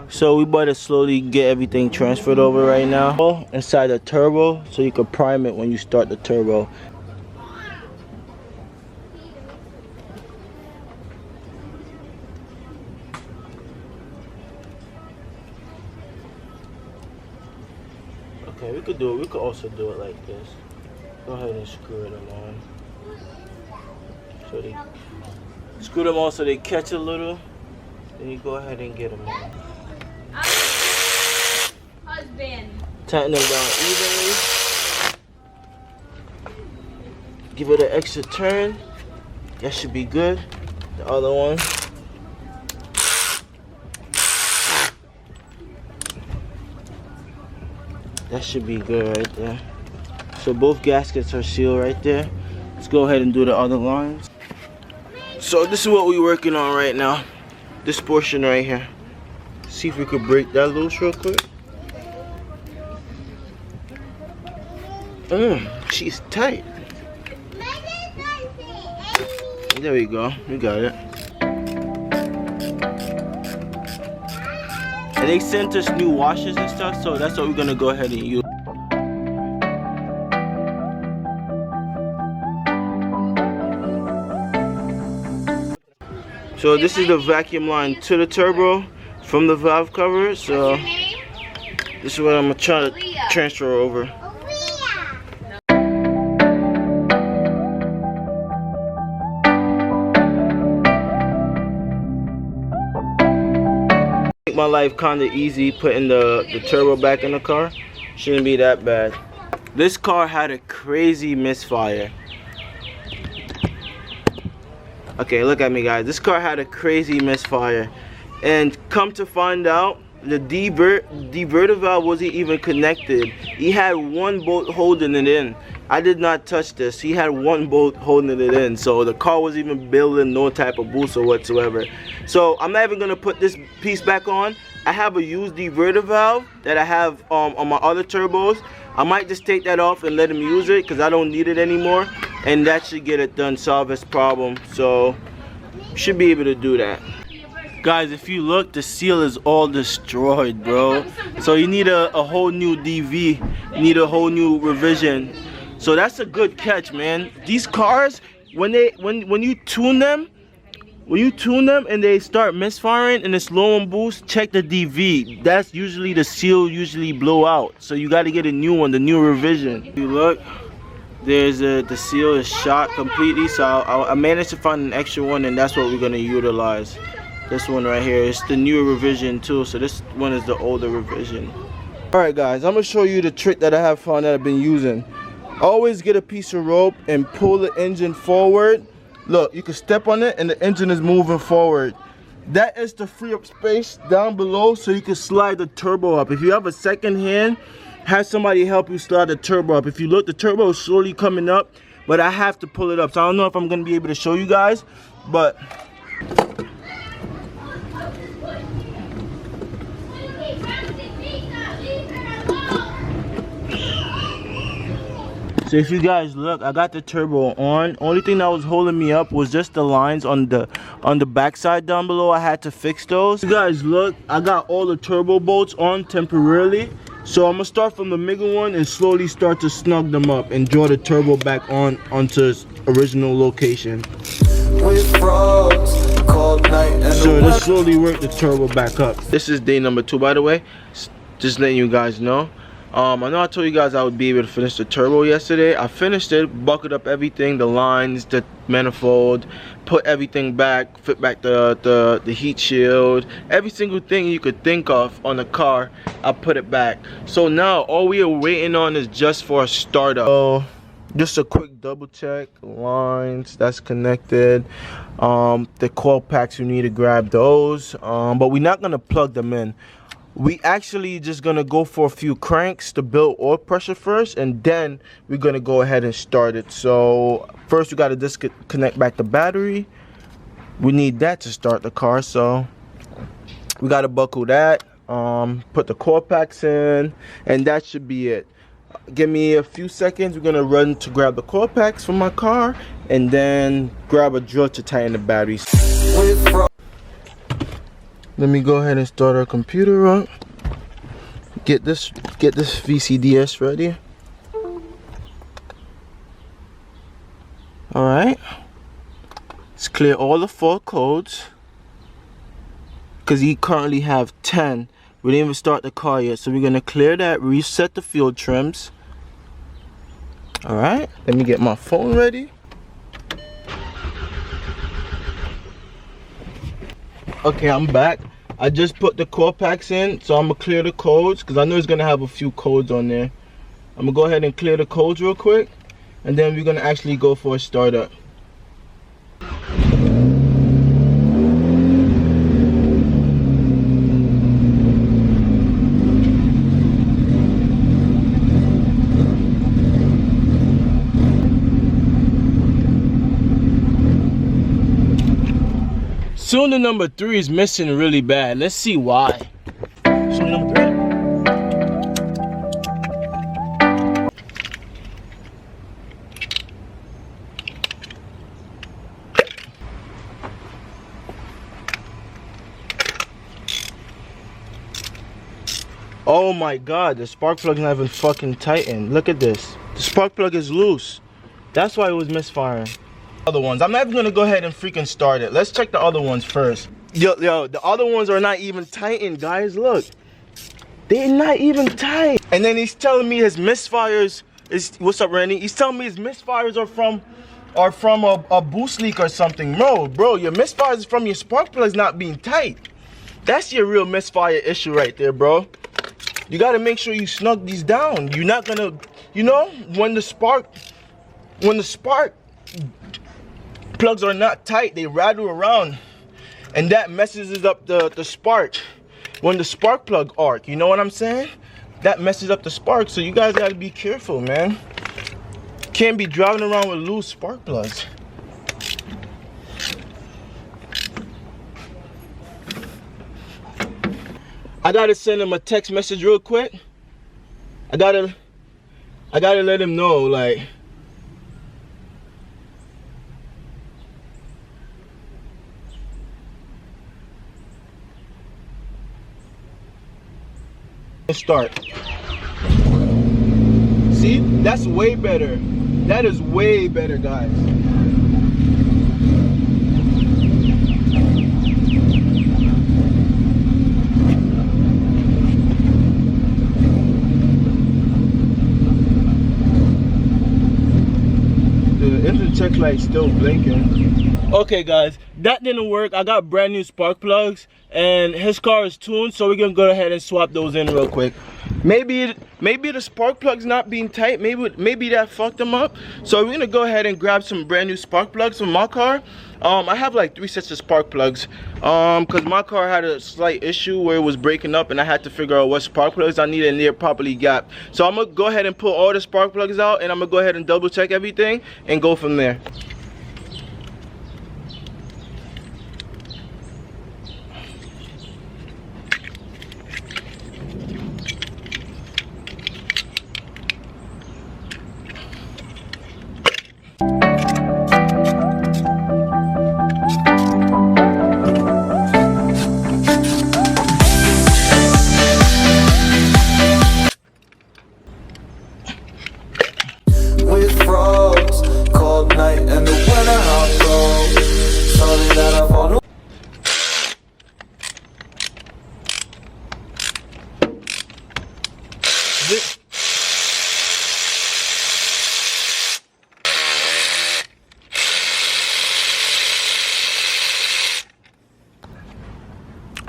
So we about to slowly get everything transferred over right now inside the turbo, so you can prime it when you start the turbo. Okay, we could do it. We could also do it like this. Go ahead and screw it on. So they screw them on so they catch a little. Then you go ahead and get them on. Husband. Tighten them down evenly. Give it an extra turn. That should be good. The other one. That should be good right there. So both gaskets are sealed right there. Let's go ahead and do the other lines. So this is what we're working on right now. This portion right here. See if we could break that loose real quick. She's tight. There we go. We got it. And they sent us new washers and stuff, so that's what we're gonna go ahead and use. So this is the vacuum line to the turbo from the valve cover. So this is what I'm gonna try to transfer over. Make my life kind of easy putting the turbo back in the car. Shouldn't be that bad. This car had a crazy misfire. Okay, look at me guys. This car had a crazy misfire. And come to find out, the diverter valve wasn't even connected. He had one bolt holding it in. I did not touch this. He had one bolt holding it in. So the car was even building no type of booster whatsoever. So I'm not even gonna put this piece back on. I have a used diverter valve that I have on my other turbos. I might just take that off and let him use it because I don't need it anymore. And that should get it done, solve his problem. So should be able to do that. Guys, if you look, the seal is all destroyed, bro. So you need a whole new DV. You need a whole new revision. So that's a good catch, man. These cars, when you tune them and they start misfiring and it's low on boost, check the DV. That's usually the seal blow out. So you got to get a new one, the new revision. If you look, there's the seal is shot completely. So I managed to find an extra one, and that's what we're gonna utilize. This one right here, it's the newer revision too. So this one is the older revision. All right, guys, I'm gonna show you the trick that I have found that I've been using. Always get a piece of rope and pull the engine forward. Look, you can step on it and the engine is moving forward. That is to free up space down below so you can slide the turbo up. If you have a second hand, have somebody help you slide the turbo up. If you look, the turbo is slowly coming up, but I have to pull it up. So I don't know if I'm gonna be able to show you guys, but so if you guys look, I got the turbo on. Only thing that was holding me up was just the lines on the backside down below. I had to fix those. You guys look, I got all the turbo bolts on temporarily. So I'm gonna start from the middle one and slowly start to snug them up and draw the turbo back onto its original location. So let's slowly work the turbo back up. This is day number 2, by the way. Just letting you guys know. I know I told you guys I would be able to finish the turbo yesterday. I finished it, buckled up everything, the lines, the manifold, put everything back, fit back the heat shield, every single thing you could think of on the car, I put it back. So now all we are waiting on is just for a startup. So just a quick double check, lines, that's connected. The coil packs, you need to grab those, but we're not gonna plug them in. We actually just gonna go for a few cranks to build oil pressure first, and then we're gonna go ahead and start it. So first we gotta disconnect back the battery. We need that to start the car, so we gotta buckle that, put the coil packs in, and that should be it. Give me a few seconds. We're gonna run to grab the coil packs from my car and then grab a drill to tighten the batteries. Let me go ahead and start our computer up. Get this VCDS ready. Alright. Let's clear all the 4 codes. Because he currently have 10. We didn't even start the car yet. So we're gonna clear that, reset the fuel trims. Alright. Let me get my phone ready. Okay, I'm back. I just put the core packs in, so I'm gonna clear the codes because I know it's gonna have a few codes on there. I'm gonna go ahead and clear the codes real quick, and then we're gonna actually go for a startup. Cylinder number 3 is missing really bad. Let's see why. Cylinder number 3. Oh my god, the spark plug's not even fucking tightened. Look at this. The spark plug is loose. That's why it was misfiring. Other ones. I'm not even gonna go ahead and freaking start it. Let's check the other ones first. Yo, the other ones are not even tightened, guys. Look, they're not even tight. And then he's telling me his misfires is, what's up, Randy? He's telling me his misfires are from a boost leak or something. Bro, your misfires is from your spark plugs not being tight. That's your real misfire issue right there, bro. You gotta make sure you snug these down. You're not gonna, you know, when the spark plugs are not tight, they rattle around, and that messes up the spark. When the spark plug arc, you know what I'm saying? That messes up the spark, so you guys gotta be careful, man. Can't be driving around with loose spark plugs. I gotta send him a text message real quick. I gotta let him know, like, start. See, that's way better. That is way better, guys. The engine check light's still blinking. Okay guys, that didn't work. I got brand new spark plugs and his car is tuned, so we're gonna go ahead and swap those in real quick. Maybe the spark plug's not being tight. Maybe that fucked them up. So we're gonna go ahead and grab some brand new spark plugs from my car. I have like 3 sets of spark plugs because my car had a slight issue where it was breaking up and I had to figure out what spark plugs I needed and they're properly gapped. So I'm gonna go ahead and pull all the spark plugs out and I'm gonna go ahead and double check everything and go from there.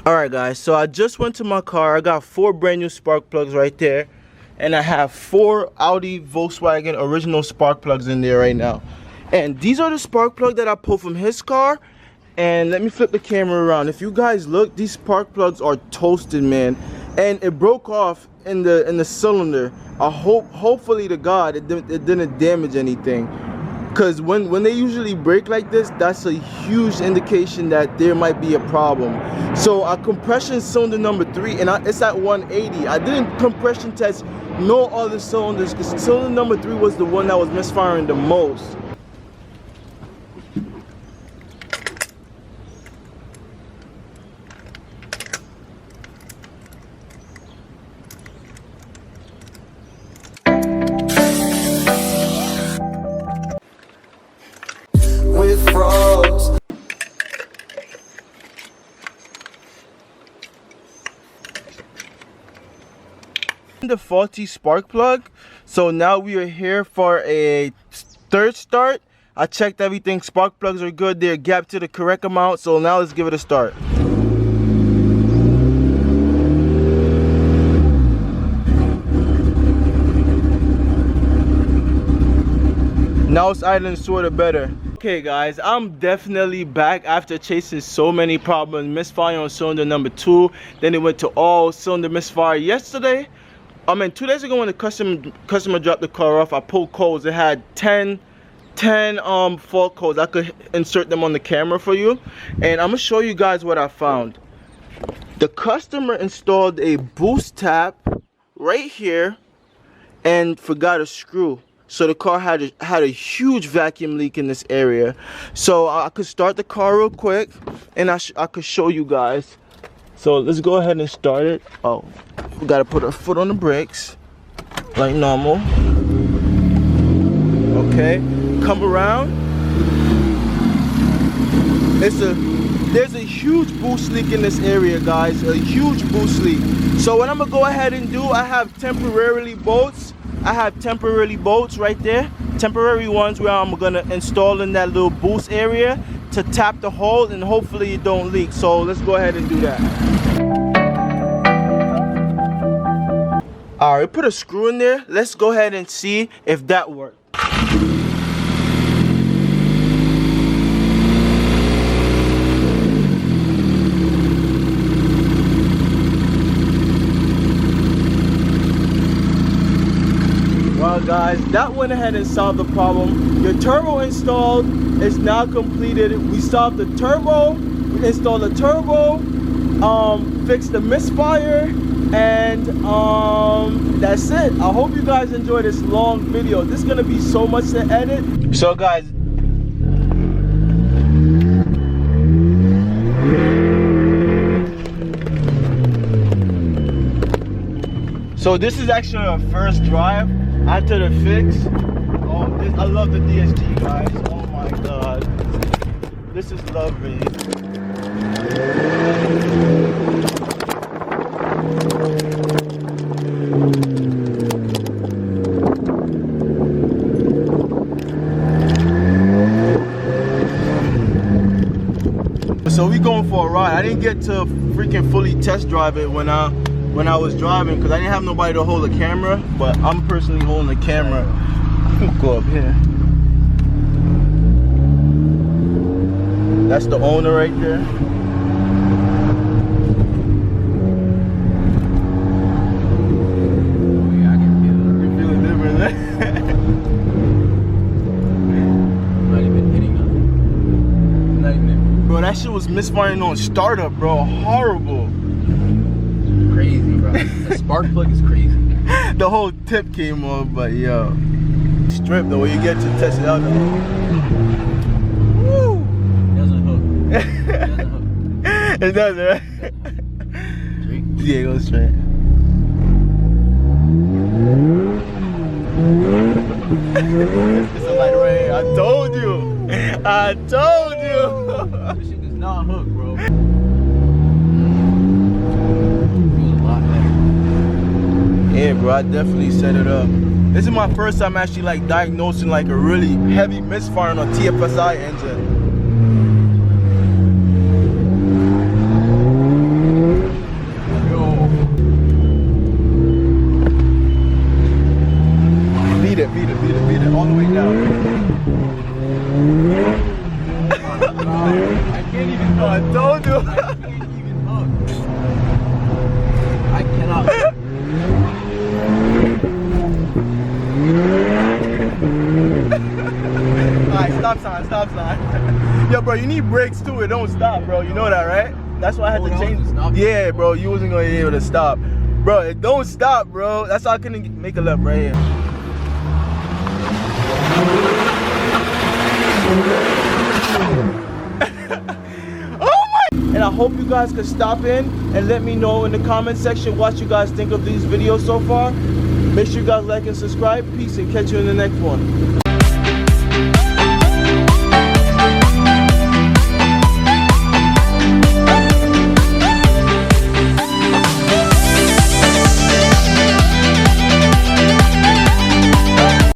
Alright guys, so I just went to my car. I got 4 brand new spark plugs right there. And I have 4 Audi Volkswagen original spark plugs in there right now. And these are the spark plugs that I pulled from his car. And let me flip the camera around. If you guys look, these spark plugs are toasted, man. And it broke off in the cylinder. I hopefully to God it didn't damage anything. Because when they usually break like this, that's a huge indication that there might be a problem. So I compression cylinder number 3 and it's at 180. I didn't compression test no other cylinders because cylinder number 3 was the one that was misfiring the most. The faulty spark plug. So now we are here for a third start. I checked everything, spark plugs are good, they're gapped to the correct amount. So now let's give it a start. Now it's idling sort of better. Okay guys, I'm definitely back after chasing so many problems. Misfire on cylinder number 2, then it went to all cylinder misfire yesterday. 2 days ago when the customer dropped the car off, I pulled codes. It had 10 fault codes. I could insert them on the camera for you, and I'm gonna show you guys what I found. The customer installed a boost tap right here and forgot a screw. So the car had a huge vacuum leak in this area. So I could start the car real quick and I could show you guys. So let's go ahead and start it. Oh, we gotta put our foot on the brakes like normal. Okay, come around. There's a huge boost leak in this area, guys. A huge boost leak. So what I'm gonna go ahead and do, I have temporary bolts right there, temporary ones where I'm gonna install in that little boost area to tap the hole and hopefully it don't leak. So let's go ahead and do that. All right, put a screw in there. Let's go ahead and see if that works. Well guys, that went ahead and solved the problem. Your turbo installed is now completed. We solved the turbo, we installed the turbo, fixed the misfire, and that's it. I hope you guys enjoy this long video. This is gonna be so much to edit. So guys, so this is actually our first drive after the fix. Oh, I love the DSG, guys. Oh my god, this is lovely. So we going for a ride. I didn't get to freaking fully test drive it when I was driving because I didn't have nobody to hold the camera, but I'm personally holding the camera. I'm gonna go up here. That's the owner right there. Oh yeah, I can feel it. You feel it different, eh? I'm not even hitting nothing. I'm not even. Bro, that shit was misfiring on startup, bro. Horrible. Crazy, bro. The spark plug is crazy. The whole tip came off, but yo. Strip though, when you get to test it out though. Woo! It doesn't hook. It does, right? Yeah, go straight. It's a light right here. I told you. This shit does not hook, bro. Yeah, bro, I definitely set it up. This is my first time actually like diagnosing like a really heavy misfire on a TFSI engine. Yo. Beat it, all the way down. I can't even hook. I told you. I can't even hook. I cannot hook. Alright, stop sign. Yo, bro, you need brakes too. It don't stop, bro. You know that, right? That's why I had to change. Yeah, bro, you wasn't gonna be able to stop. Bro, it don't stop, bro. That's why I couldn't make a left right here. Oh my! And I hope you guys could stop in and let me know in the comment section what you guys think of these videos so far. Make sure you guys like and subscribe. Peace and catch you in the next one.